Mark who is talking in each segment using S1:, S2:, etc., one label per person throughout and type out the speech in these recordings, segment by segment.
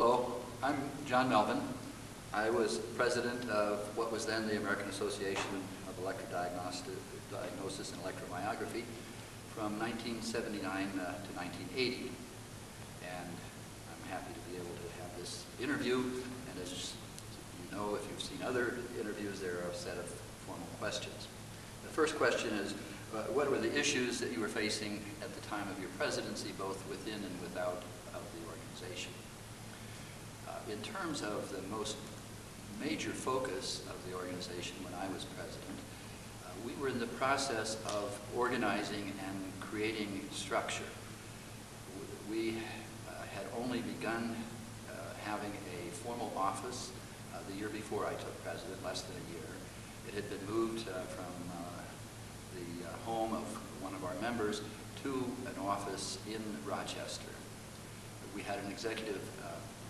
S1: Hello, I'm John Melvin. I was president of what was then the American Association of Electrodiagnosis and Electromyography from 1979 to 1980. And I'm happy to be able to have this interview. And as you know, if you've seen other interviews, there are a set of formal questions. The first question is, what were the issues that you were facing at the time of your presidency, both within and without of the organization? In terms of the most major focus of the organization when I was president, we were in the process of organizing and creating structure. We had only begun having a formal office the year before I took president, less than a year. It had been moved from the home of one of our members to an office in Rochester. We had an executive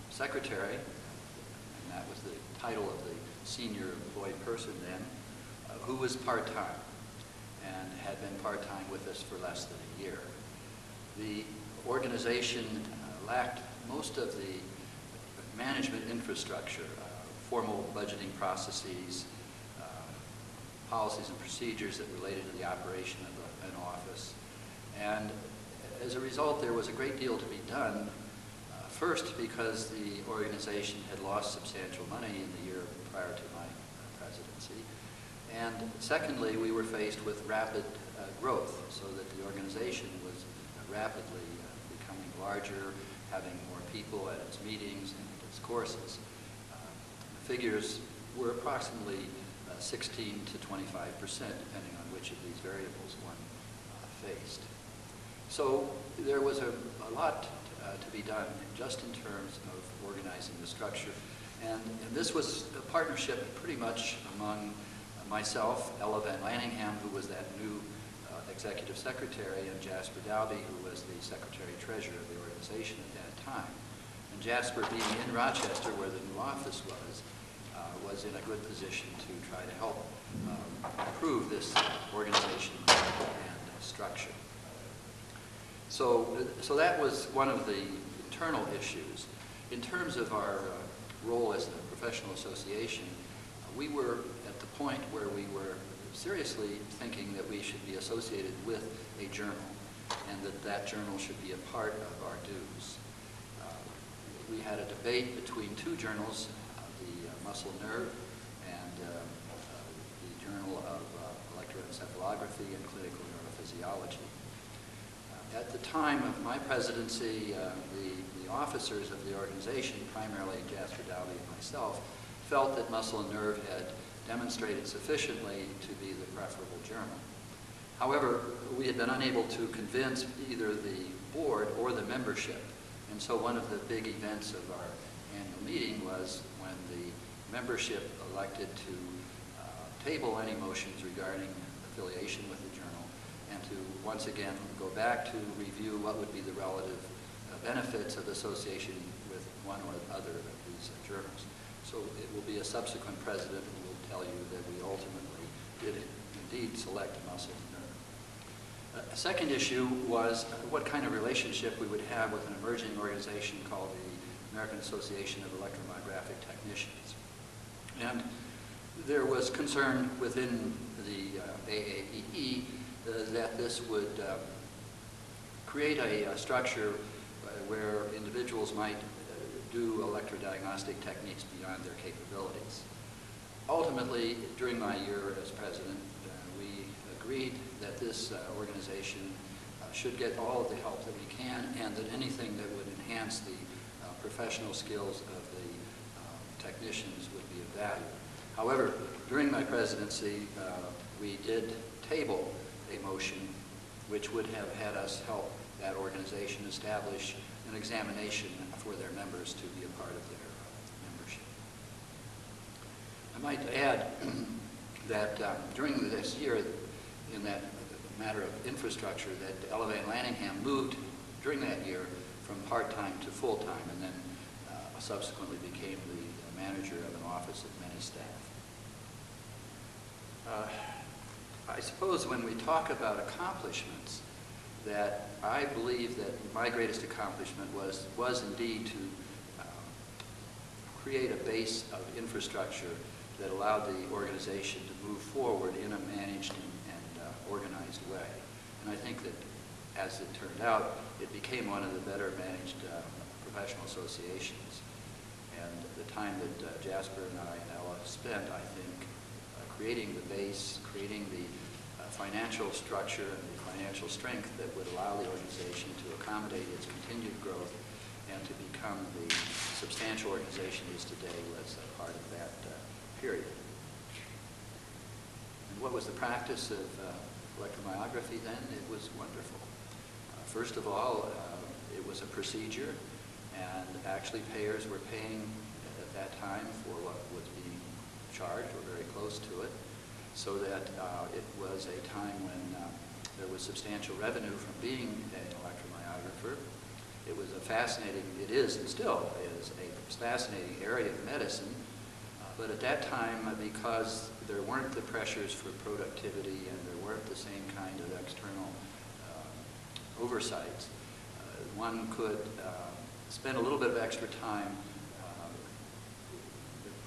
S1: secretary, and that was the title of the senior employed person then, who was part-time and had been part-time with us for less than a year. The organization lacked most of the management infrastructure, formal budgeting processes, policies and procedures that related to the operation of an office. And as a result, there was a great deal to be done. First, because the organization had lost substantial money in the year prior to my presidency. And secondly, we were faced with rapid growth, so that the organization was rapidly becoming larger, having more people at its meetings and at its courses. The figures were approximately 16 to 25%, depending on which of these variables one faced. So there was a lot to be done just in terms of organizing the structure. And this was a partnership pretty much among myself, Ella Van Lanningham, who was that new executive secretary, and Jasper Dalby, who was the secretary-treasurer of the organization at that time. And Jasper, being in Rochester, where the new office was in a good position to try to help improve this organization and structure. So that was one of the internal issues. In terms of our role as a professional association, we were at the point where we were seriously thinking that we should be associated with a journal, and that journal should be a part of our dues. We had a debate between two journals, the Muscle Nerve and the Journal of Electroencephalography and Clinical Neurophysiology. At the time of my presidency, the officers of the organization, primarily Jasper Dalby and myself, felt that Muscle and Nerve had demonstrated sufficiently to be the preferable journal. However, we had been unable to convince either the board or the membership, and so one of the big events of our annual meeting was when the membership elected to table any motions regarding affiliation with the journal, and to once again go back to review what would be the relative benefits of association with one or other of these journals. So it will be a subsequent president who will tell you that we ultimately did indeed select Muscle and Nerve. A second issue was what kind of relationship we would have with an emerging organization called the American Association of Electromyographic Technicians. And there was concern within the AAEE that this would create a structure where individuals might do electrodiagnostic techniques beyond their capabilities. Ultimately, during my year as president, we agreed that this organization should get all of the help that we can, and that anything that would enhance the professional skills of the technicians would be of value. However, during my presidency, we did table a motion which would have had us help that organization establish an examination for their members to be a part of their membership. I might add that during this year, in that matter of infrastructure, that Ella Van Lanningham moved during that year from part-time to full-time, and then subsequently became the manager of an office of many staff. I suppose when we talk about accomplishments, that I believe that my greatest accomplishment was indeed to create a base of infrastructure that allowed the organization to move forward in a managed and organized way. And I think that, as it turned out, it became one of the better managed professional associations. And the time that Jasper and I and Ella spent, I think, creating the base, creating the financial structure and the financial strength that would allow the organization to accommodate its continued growth and to become the substantial organization it is today was a part of that period. And what was the practice of electromyography then? It was wonderful. First of all, it was a procedure, and actually payers were paying at that time for what was being charged, or very close to it, so that it was a time when there was substantial revenue from being an electromyographer. It was a fascinating, it is and still is a fascinating area of medicine, but at that time, because there weren't the pressures for productivity and there weren't the same kind of external oversights, one could spend a little bit of extra time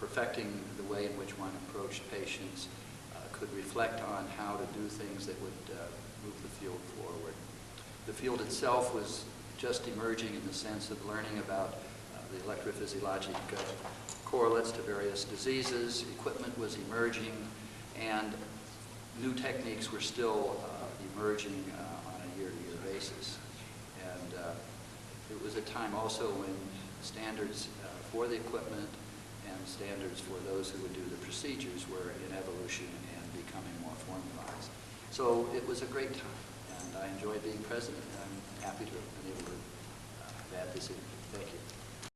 S1: perfecting the way in which one approached patients, could reflect on how to do things that would move the field forward. The field itself was just emerging in the sense of learning about the electrophysiologic correlates to various diseases. Equipment was emerging, and new techniques were still emerging on a year-to-year basis. And it was a time also when standards for the equipment and standards for those who would do the procedures were in evolution and becoming more formalized. So it was a great time, and I enjoyed being president, and I'm happy to have been able to add this in. Thank you.